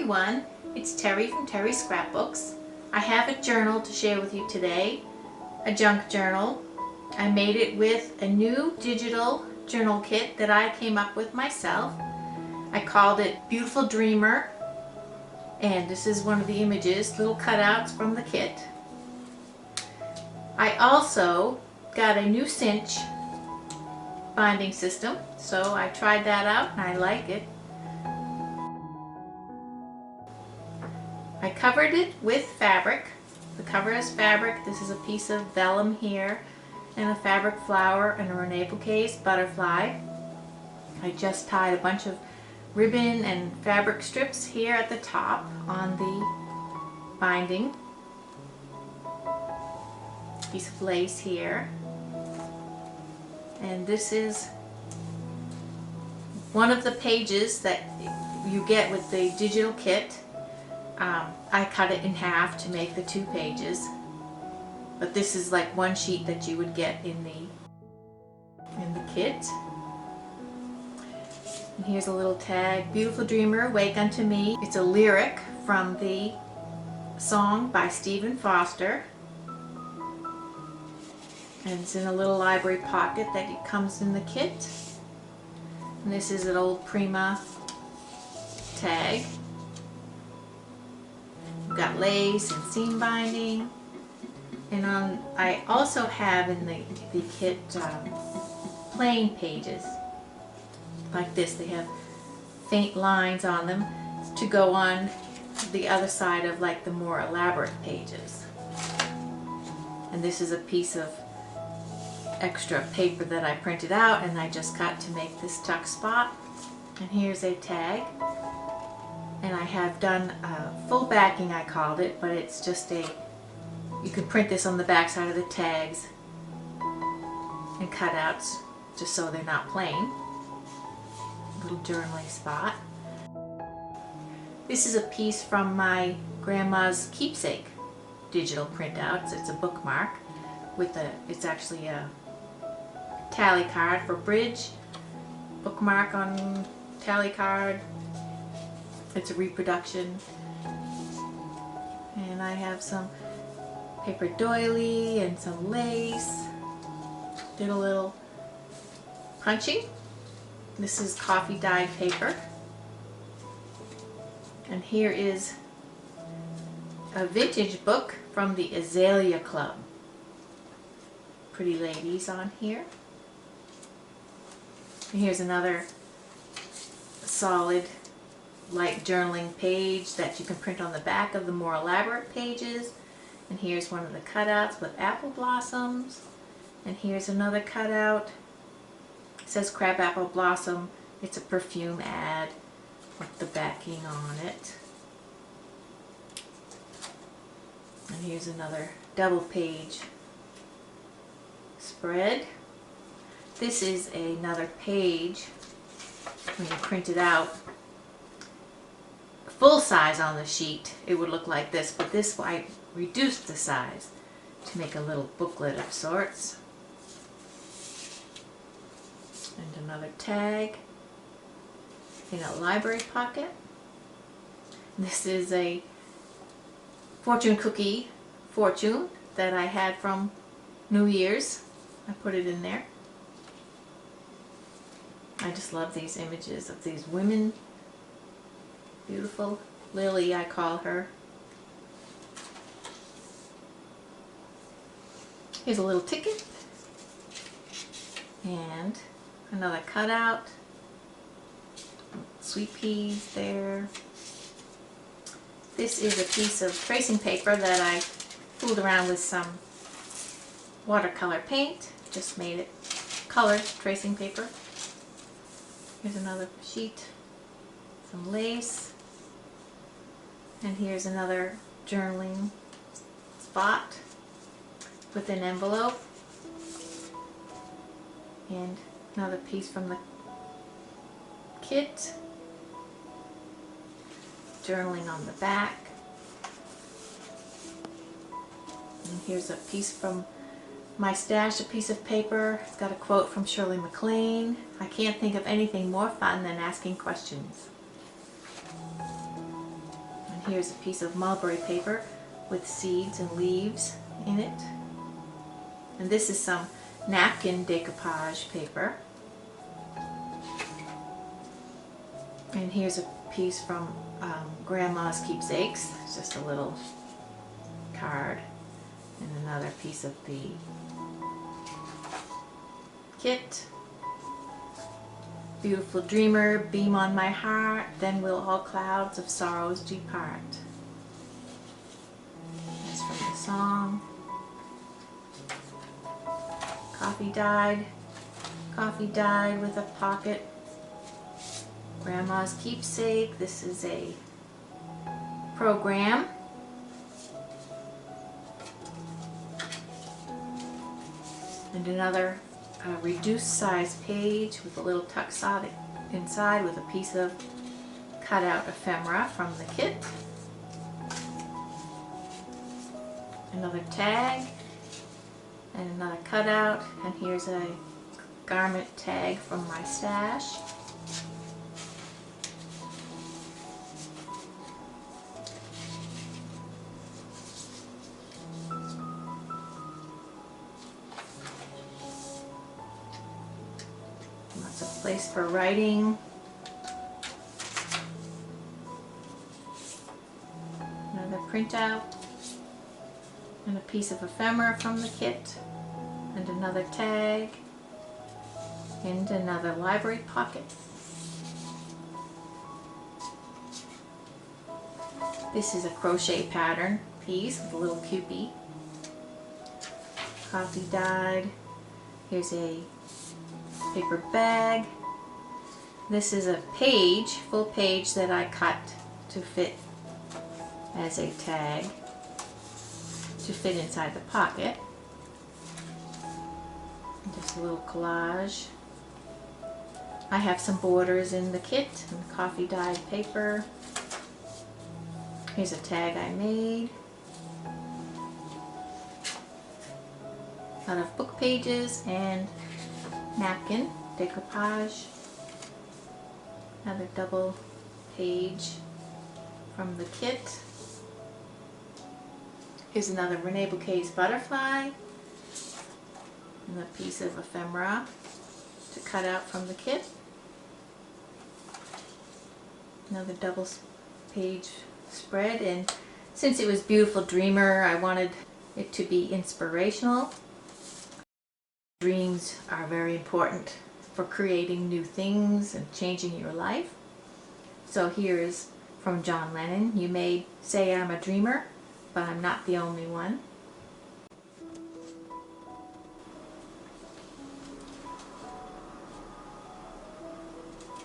everyone, it's Terry from Terry's Scrapbooks. I have a journal to share with you today, a junk journal. I made it with a new digital journal kit that I came up with myself. I called it Beautiful Dreamer, and this is one of the images, little cutouts from the kit. I also got a new cinch binding system, so I tried that out and I like it. I covered it with fabric. The cover is fabric. This is a piece of vellum here and a fabric flower and a Rene Bouquet's butterfly. I just tied a bunch of ribbon and fabric strips here at the top on the binding. Piece of lace here. And this is one of the pages that you get with the digital kit. I cut it in half to make the 2 pages, but this is like one sheet that you would get in the kit. And here's a little tag, Beautiful Dreamer, Wake Unto Me. It's a lyric from the song by Stephen Foster, and it's in a little library pocket that comes in the kit. And this is an old Prima tag. We've got lace and seam binding, and I also have in the kit plain pages like this. They have faint lines on them to go on the other side of like the more elaborate pages. And this is a piece of extra paper that I printed out and I just cut to make this tuck spot. And here's a tag. And I have done full backing, I called it, but it's just you can print this on the back side of the tags and cutouts just so they're not plain. Little journaling spot. This is a piece from my grandma's keepsake digital printouts. It's a bookmark with it's actually a tally card for bridge, bookmark on tally card. It's a reproduction. And I have some paper doily and some lace. Did a little punching. This is coffee dyed paper. And here is a vintage book from the Azalea Club. Pretty ladies on here. And here's another solid light journaling page that you can print on the back of the more elaborate pages. And here's one of the cutouts with apple blossoms. And here's another cutout. It says Crab Apple Blossom. It's a perfume ad with the backing on it. And here's another double page spread. This is another page when you print it out. Full size on the sheet, it would look like this, but this I reduced the size to make a little booklet of sorts. And another tag in a library pocket. This is a fortune cookie fortune that I had from New Year's. I put it in there. I just love these images of these women. Beautiful Lily, I call her. Here's a little ticket and another cutout. Sweet peas there. This is a piece of tracing paper that I fooled around with some watercolor paint. Just made it colored tracing paper. Here's another sheet, some lace. And here's another journaling spot with an envelope. And another piece from the kit. Journaling on the back. And here's a piece from my stash, a piece of paper. It's got a quote from Shirley MacLaine. I can't think of anything more fun than asking questions. here's a piece of mulberry paper with seeds and leaves in it. And this is some napkin decoupage paper. And here's a piece from Grandma's Keepsakes. It's just a little card. And another piece of the kit. Beautiful dreamer, beam on my heart, then will all clouds of sorrows depart. That's from the song. Coffee dyed with a pocket. Grandma's Keepsake. This is a program. And another reduced size page with a little tuck sock inside with a piece of cutout ephemera from the kit. Another tag and another cutout, and here's a garment tag from my stash. Lots of place for writing. Another printout. And a piece of ephemera from the kit. And another tag. And another library pocket. This is a crochet pattern piece with a little cupie. Coffee dyed. Here's a paper bag. This is a page, full page that I cut to fit as a tag to fit inside the pocket. Just a little collage. I have some borders in the kit and coffee dyed paper. Here's a tag I made. Out of book pages and napkin decoupage. Another double page from the kit. Here's another Renee Bouquet's butterfly and a piece of ephemera to cut out from the kit. Another double page spread, and since it was Beautiful Dreamer, I wanted it to be inspirational. Dreams are very important for creating new things and changing your life. So here is from John Lennon. You may say I'm a dreamer, but I'm not the only one.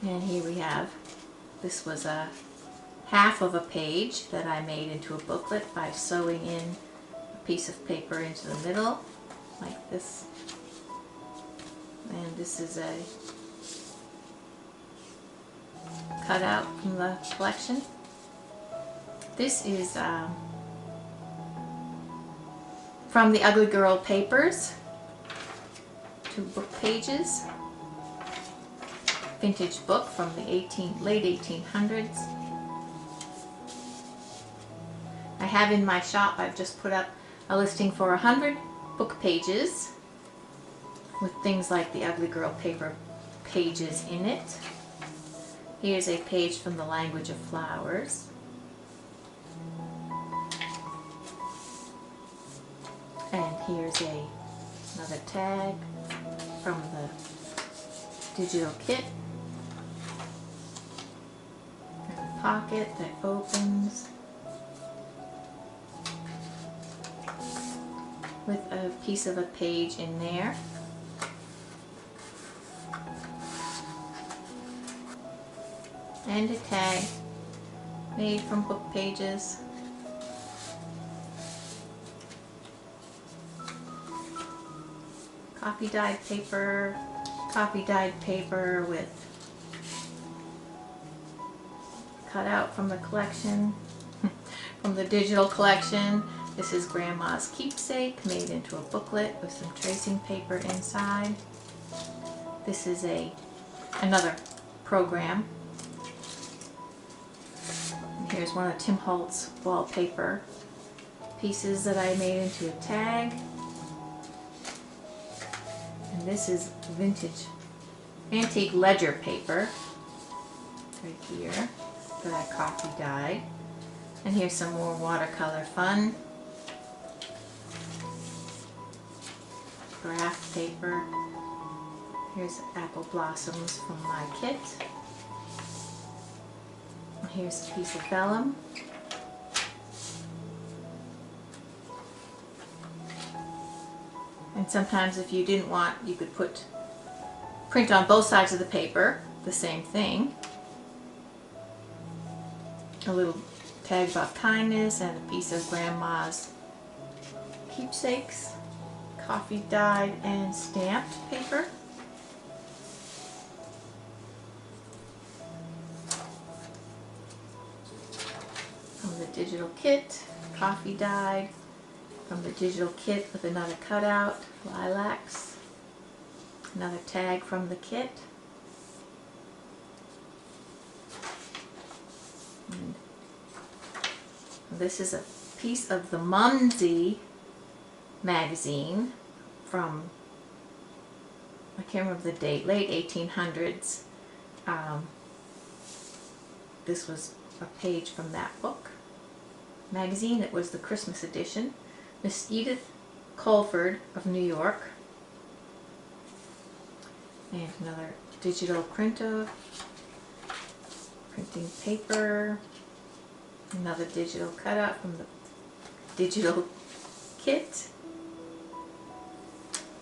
And here we have, this was a half of a page that I made into a booklet by sewing in a piece of paper into the middle, like this. And this is a cutout from the collection. This is from the Ugly Girl papers, 2 book pages. Vintage book from the late 1800s. I have in my shop, I've just put up a listing for 100 book pages with things like the Ugly Girl paper pages in it. Here's a page from the Language of Flowers. And here's another tag from the digital kit. And a pocket that opens with a piece of a page in there. And a tag made from book pages. Coffee dyed paper with cut out from the collection, from the digital collection. This is Grandma's Keepsake, made into a booklet with some tracing paper inside. This is another program. And here's one of Tim Holt's wallpaper pieces that I made into a tag. And this is vintage antique ledger paper right here that I coffee dyed. And here's some more watercolor fun. Graph paper. Here's apple blossoms from my kit. And here's a piece of vellum. And sometimes if you didn't want, you could print on both sides of the paper, the same thing. A little tag about kindness and a piece of grandma's keepsakes, coffee dyed and stamped paper. From the digital kit, coffee dyed. From the digital kit with another cutout, lilacs. Another tag from the kit. And this is a piece of the Mumsy magazine from, I can't remember the date, late 1800s. This was a page from that book magazine. It was the Christmas edition. Miss Edith Colford of New York. And another digital printer, printing paper, another digital cutout from the digital kit.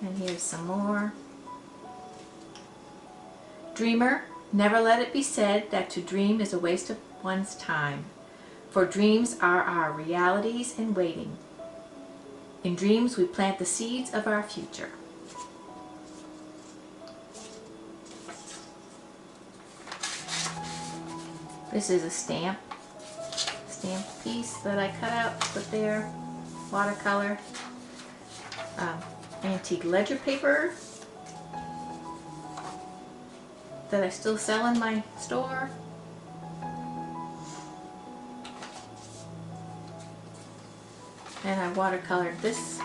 And here's some more. Dreamer, never let it be said that to dream is a waste of one's time, for dreams are our realities in waiting. In dreams we plant the seeds of our future. This is a stamped piece that I cut out, put there, watercolor, antique ledger paper that I still sell in my store. And I watercolored this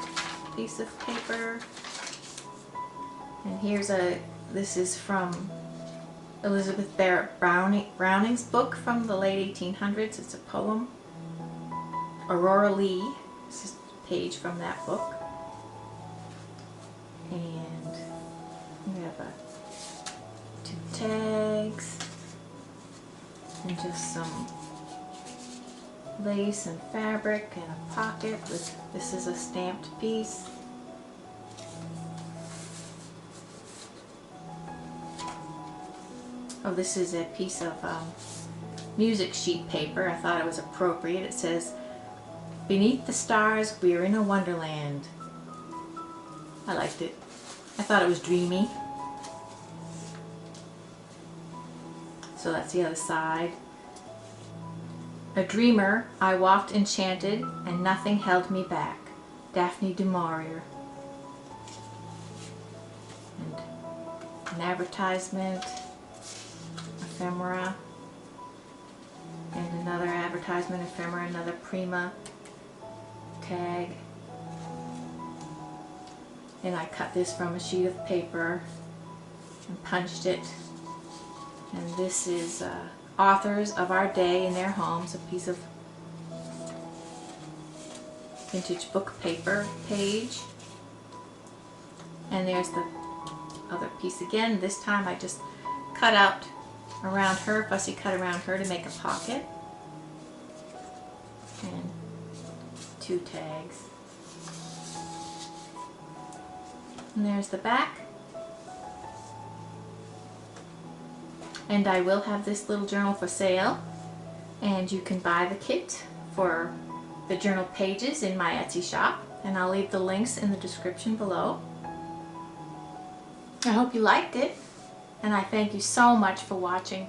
piece of paper. And here's this is from Elizabeth Barrett Browning's book from the late 1800s. It's a poem. Aurora Lee. This is a page from that book. And we have two tags and just some lace and fabric and a pocket with, this is a stamped piece. Oh, this is a piece of music sheet paper. I thought it was appropriate. It says, "Beneath the stars, we're in a wonderland." I liked it. I thought it was dreamy. So that's the other side. A dreamer, I walked enchanted, and nothing held me back. Daphne du Maurier. And an advertisement, Ephemra, and another advertisement, Ephemra, another Prima tag. And I cut this from a sheet of paper and punched it. And this is authors of our day in their homes, a piece of vintage book paper page. And there's the other piece again. This time I just cut out around her, fussy cut around her to make a pocket. And two tags. And there's the back. And I will have this little journal for sale, and you can buy the kit for the journal pages in my Etsy shop, and I'll leave the links in the description below. I hope you liked it, and I thank you so much for watching.